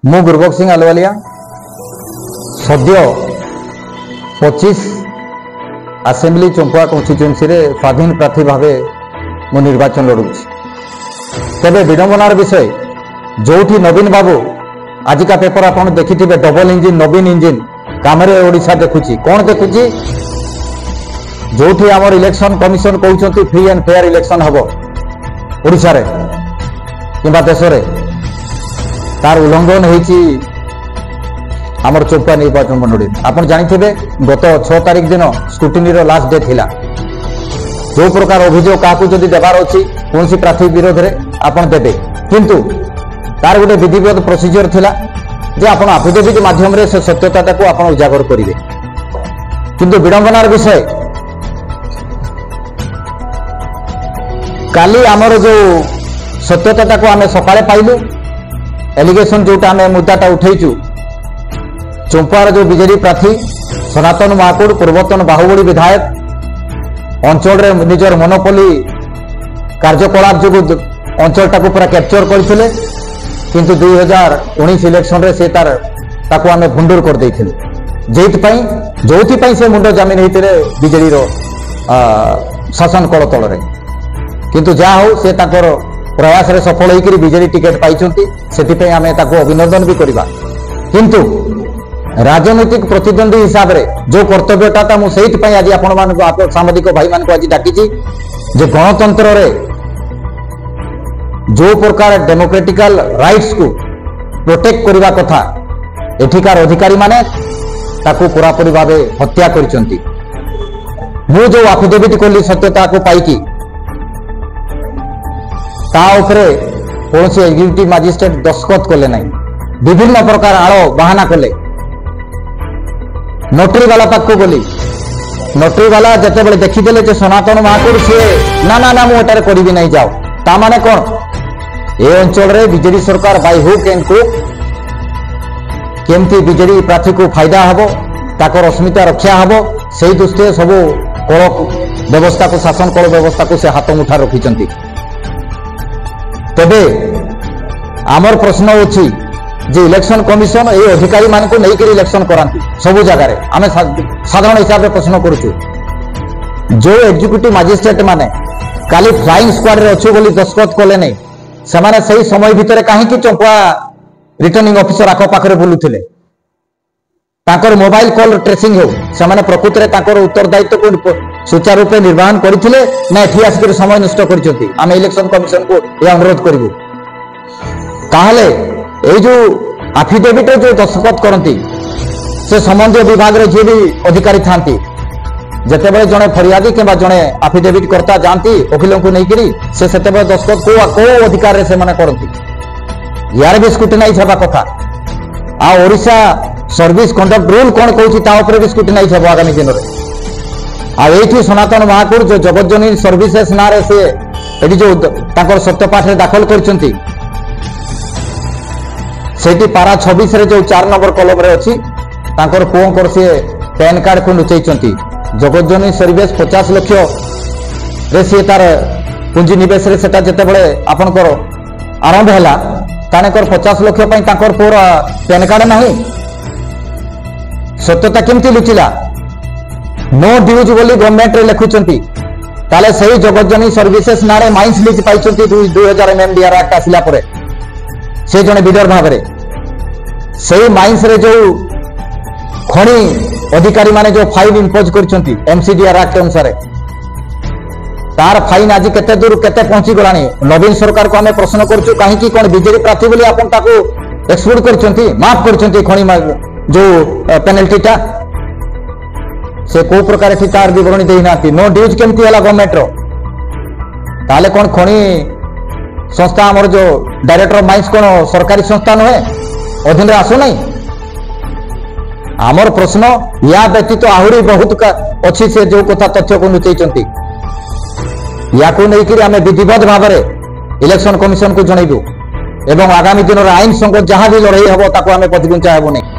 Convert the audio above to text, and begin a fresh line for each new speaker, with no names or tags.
मु गुरबक सिंह आलवालिया सद्य 25 assembly Champua constituency रे स्वाधीन प्रार्थी भावे मु निर्वाचन लड़ुछि। तेबे विडंबनार विषय जोठी नवीन बाबू आजिका पेपर आपन देखिथिबे डबल इंजिन नवीन इंजिन कामरे ओडिशा देखुछि कोन देखुछि जोठी हमर इलेक्शन कमिशन कहउछंती फ्री एंड फेयर इलेक्शन हबो ओडिशा रे किबा देश रे तार उल्लंघन होईछि हमर चंपुआ निर्वाचन मंडली आपन जानिथिबे गत 6 तारिख दिन स्क्रूटिनी रो लास्ट डे थिला जो प्रकार अभियोग काकू जदि देबार अछि कोनसी प्रार्थी विरोध रे आपन देबे किंतु तार गोटे विधिवत प्रोसीजर थिला जे आपन एफिडेविट माध्यम रे से सत्यता को आपन उजागर करिवे किंतु विडंबनार विषय काली हमर जो सत्यता को आमे सकाळे पाइलु एलिगेशन जोटा आमे मुद्दाटा उठैचु चंपुआर जो बीजेडी प्रार्थी सनातन महाकुड़ पूर्वतन बाहुबली विधायक अंचल रे निजर मोनोपोली कार्यकलाप जो अंचल टाको पूरा कैप्चर करथिले किंतु 2019 इलेक्शन रे से तार ताको आमे भुंडुर कर देथिले जेति पई जोथि पई से मुंडो जमीन हेतिले बीजेडी रो शासन कल तल रे किंतु जा हो से ताकर प्रयास रे सफल होइकरी बीजेडी टिकेट पाइचंती सेति पई आमे ताको अभिनंदन भी करबा किंतु राजनीतिक प्रतिद्वंदी हिसाब रे जो कर्तव्यटा मु सेति पई आज आपण मान को सामाजिक भाई मान को आज डाकिची जे गणतंत्र रे जो प्रकार डेमोक्रेटिकल राइट्स को प्रोटेक्ट करबा कथा एठिकार अधिकारी माने ताको पूरापूरी भावे हत्या करचंती मु जो एफिडेविट कोली सत्यता को पाइकी ता उपरे कौन एग्जीक्यूटिव मजिस्ट्रेट दस्तखत कले नहीं विभिन्न प्रकार आड़ बहाना कले नोटरी वाला पाक गली नोटरी वाला जिते बड़े देखीदे जे सनातन महाकुड़ सी ना ना ना मुझे करी नहीं जाओ ता माने कौन ए अंचल रे बीजेडी सरकार बाय हुक एंड क्रुक केमती बीजेडी प्रार्थी को फायदा हबो ताकर अस्मिता रक्षा हबो से दृष्टि सब कल व्यवस्था को शासन कल व्यवस्था को से हाथ मुठा रखिचंती तेबे आमर प्रश्न अछि जे इलेक्शन कमिशन ए अधिकारी मान को नहीं इलेक्शन करांती सब जगह रे आमे साधारण हिसाब रे प्रश्न करूछु जो एग्जीक्यूटिव मजिस्ट्रेट माने काली फ्लाइंग स्क्वाड रे अछि बोली दस्तखत कले नहीं समाने सही समय भितर काहे कि चंपुआ रिटर्निंग ऑफिसर आखो पाखरे बोलुथिले ताकर मोबाइल कॉल ट्रेसिंग हो समाने प्रकृति रे ताकर उत्तरदायित्व को सुचारू रूपे निर्वहन करथिले ना एठी आसिक समय नष्ट करचंती आमे इलेक्शन कमिशन को ए अनुरोध करिवु ताहले ए जो एफिडेविट जो दस्तखत करती से संबंधित विभाग रे जे भी अधिकारी थांती जते बळे जणे फरियादी केबा जणे एफिडेविट करता जानती वकीलों को नहीं करी से सेते बळे दस्तखत को अधिकार रे से माने करती यार भी स्क्रूटिनाइज हेबा कथा आ ओडिशा सर्विस कंडक्ट रूल कोन कहूची ता ऊपर भी स्क्रूटिनाइज हेबा आगामी दिन रे आ एठी सनातन महाकुड़ जो जगतजननी सर्विसेस नारे से एठी जो ताकर सत्यपाठ रे दाखल करचंती सेठी पारा 26 रे जो 4 नंबर कलम रे अछि ताकर पुओंकर से पैन कार्ड को लुचैचंती जगतजननी सर्विस 50 लाख रे से तार पूंजी निवेश रे सेटा जते बळे आपनकर आरंभ हैला तानेकर 50 लाख पई ताकर पूरा पैन कार्ड नाही सत्यता केमती लुचिला नो ड्यूज बोली गवर्नमेंट रे लिखुचंती ताले सही जगतजननी सर्विसेस नारे माइंस लीज पाइचंती 2000 एमएमडीआर एक्ट आसिला परे से जने बिडर भाव रे सही माइंस रे जो खणी अधिकारी माने जो फाइन इंपोज करचंती एमसीडीआर एक्ट अनुसार तार फाइन आज केते दूर केते पहुंची गलानी नवीन सरकार को हमें प्रश्न करछु काहे कि कोन बीजेडी प्रार्थी बोली आपन ताको एक्सक्लूड करचंती माफ करचंती खणी जो पेनल्टीटा से को प्रकार थी तार विवरणी देई नाती नो ड्यूज केमती हला गवर्नमेंट रो ताले कोन खणी संस्था आमर जो डायरेक्टर ऑफ माइंस कोन सरकारी संस्था नहे अधीन आसु नहीं आमर प्रश्न या व्यतीत आहुरी बहुत अच्छी से जो कथा तथ्य को लुचैचंती या को नहीं कि आमे विधिवत भाव रे इलेक्शन कमिशन को जणैबु एवं आगामी दिन आईन संगत जहां भी लड़ाई हबो ताको आमे प्रतिगुंचा हेबो नहीं।